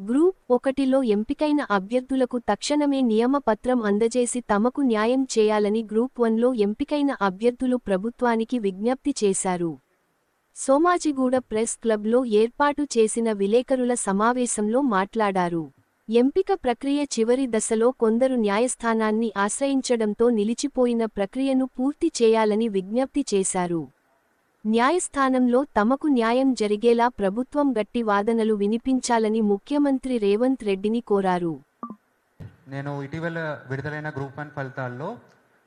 Group 1లో ఎంపికైన అభ్యర్థులకు తక్షణమే నియమపత్రం అందజేసి తమకు న్యాయం చేయాలని గ్రూప్ 1లో ఎంపికైన అభ్యర్థులు ప్రభుత్వానికి విజ్ఞప్తి చేశారు. సోమాజిగూడ ప్రెస్ క్లబ్లో ఏర్పాటు చేసిన విలేకరుల సమావేశంలో మాట్లాడారు. ఎంపిక ప్రక్రియ చివరి దశలో కొందరు న్యాయస్థానాన్ని ఆశ్రయించడంతో నిలిచిపోయిన ప్రక్రియను పూర్తి చేయాలని విజ్ఞప్తి చేశారు. న్యాయస్థానంలో తమకు న్యాయం జరిగేలా ప్రభుత్వం గట్టి వాదనలు వినిపించాలని ముఖ్యమంత్రి రేవంత్ రెడ్డిని కోరారు. నేను ఇటీవల విడుదలైన గ్రూప్ 1 ఫలితాల్లో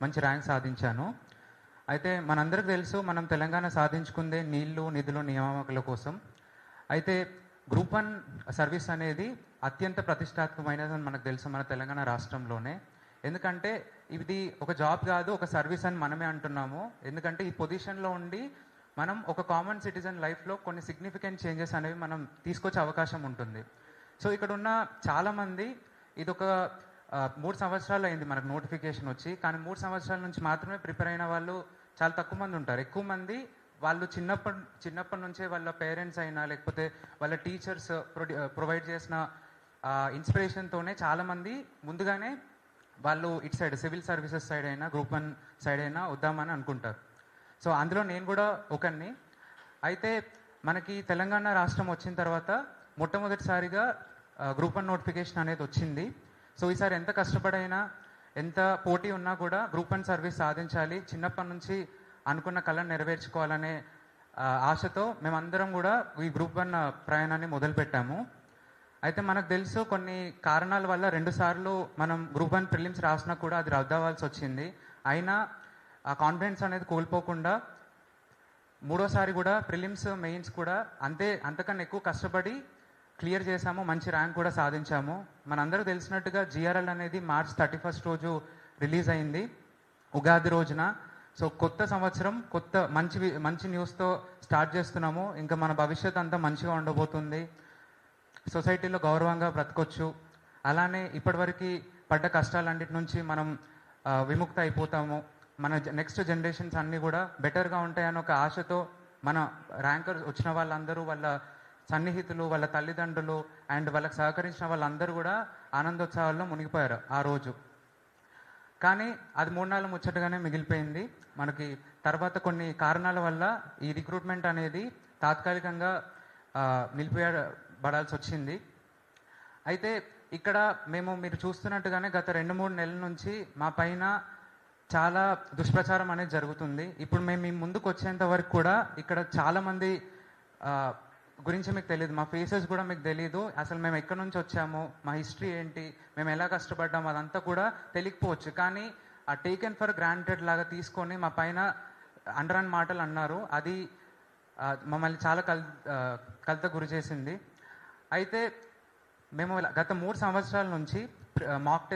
మంచి ర్యాంక్ సాధించాను. అయితే మనందరికీ తెలుసు, మనం తెలంగాణ సాధించుకుందే నీళ్లు, నిధులు, నియామకాల కోసం. అయితే గ్రూప్ 1 సర్వీస్ అనేది అత్యంత ప్రతిష్టాత్మకమైనదని మనకు తెలుసు మన తెలంగాణ రాష్ట్రంలోనే. ఎందుకంటే ఇది ఒక జాబ్ కాదు, ఒక సర్వీస్ అని మనమే అంటున్నాము. ఎందుకంటే ఈ పొజిషన్లో ఉండి మనం ఒక కామన్ సిటిజన్ లైఫ్లో కొన్ని సిగ్నిఫికెంట్ చేంజెస్ అనేవి మనం తీసుకొచ్చే అవకాశం ఉంటుంది. సో ఇక్కడ ఉన్న చాలామంది ఇదొక 3 సంవత్సరాలు అయింది మనకు నోటిఫికేషన్ వచ్చి, కానీ 3 సంవత్సరాల నుంచి మాత్రమే ప్రిపేర్ అయిన వాళ్ళు చాలా తక్కువ మంది ఉంటారు. ఎక్కువ మంది వాళ్ళు చిన్నప్పటి నుంచే వాళ్ళ పేరెంట్స్ అయినా లేకపోతే వాళ్ళ టీచర్స్ ప్రొవైడ్ చేసిన ఇన్స్పిరేషన్తోనే చాలామంది ముందుగానే వాళ్ళు ఇటు సైడ్ సివిల్ సర్వీసెస్ సైడ్ అయినా గ్రూప్ 1 సైడ్ అయినా వద్దామని అనుకుంటారు. సో అందులో నేను కూడా ఒకరిని. అయితే మనకి తెలంగాణ రాష్ట్రం వచ్చిన తర్వాత మొట్టమొదటిసారిగా గ్రూప్ 1 నోటిఫికేషన్ అనేది వచ్చింది. సో ఈసారి ఎంత కష్టపడైనా ఎంత పోటీ ఉన్నా కూడా గ్రూప్ 1 సర్వీస్ సాధించాలి, చిన్నప్పటి నుంచి అనుకున్న కళను నెరవేర్చుకోవాలనే ఆశతో మేమందరం కూడా ఈ గ్రూప్ 1 ప్రయాణాన్ని మొదలుపెట్టాము. అయితే మనకు తెలుసు కొన్ని కారణాల వల్ల 2 సార్లు మనం గ్రూప్ 1 ప్రిలిమ్స్ రాసినా కూడా అది రద్దు అవ్వాల్సి వచ్చింది. అయినా ఆ కాన్ఫిడెన్స్ అనేది కోల్పోకుండా మూడోసారి కూడా ప్రిలిమ్స్ మెయిన్స్ కూడా అంతకన్నా ఎక్కువ కష్టపడి క్లియర్ చేశాము, మంచి ర్యాంక్ కూడా సాధించాము. మనందరూ తెలిసినట్టుగా జిఆర్ఎల్ అనేది March 31 రోజు రిలీజ్ అయింది, ఉగాది రోజున. సో కొత్త సంవత్సరం మంచి న్యూస్తో స్టార్ట్ చేస్తున్నాము. ఇంకా మన భవిష్యత్ అంతా మంచిగా ఉండబోతుంది, సొసైటీలో గౌరవంగా బ్రతకొచ్చు. అలానే ఇప్పటివరకు పడ్డ కష్టాలన్నిటి నుంచి మనం విముక్తి అయిపోతాము. మన నెక్స్ట్ జనరేషన్స్ అన్నీ కూడా బెటర్గా ఉంటాయని ఒక ఆశతో మన ర్యాంకర్ వచ్చిన వాళ్ళందరూ, వాళ్ళ సన్నిహితులు, వాళ్ళ తల్లిదండ్రులు అండ్ వాళ్ళకి సహకరించిన వాళ్ళందరూ కూడా ఆనందోత్సవాల్లో మునిగిపోయారు ఆ రోజు. కానీ అది 3 నెలల ముచ్చటగానే మిగిలిపోయింది. మనకి తర్వాత కొన్ని కారణాల వల్ల ఈ రిక్రూట్మెంట్ అనేది తాత్కాలికంగా నిలిపివేయబడాల్సి వచ్చింది. అయితే ఇక్కడ మీరు చూస్తున్నట్టుగానే గత 2-3 నెలల నుంచి మా పైన చాలా దుష్ప్రచారం అనేది జరుగుతుంది. ఇప్పుడు మేము మీ ముందుకు వచ్చేంత వరకు కూడా ఇక్కడ చాలామంది గురించి మీకు తెలియదు, మా ఫేసెస్ కూడా మీకు తెలియదు, అసలు మేము ఎక్కడి నుంచి వచ్చాము, మా హిస్టరీ ఏంటి, మేము ఎలా కష్టపడ్డాము అదంతా కూడా తెలియకపోవచ్చు. కానీ ఆ టేకెన్ ఫర్ గ్రాంటెడ్ లాగా తీసుకొని మా పైన అండరాని మాటలు అన్నారు. అది మమ్మల్ని చాలా కలత గురి చేసింది. అయితే మేము గత 3 సంవత్సరాల నుంచి మాక్ టెస్ట్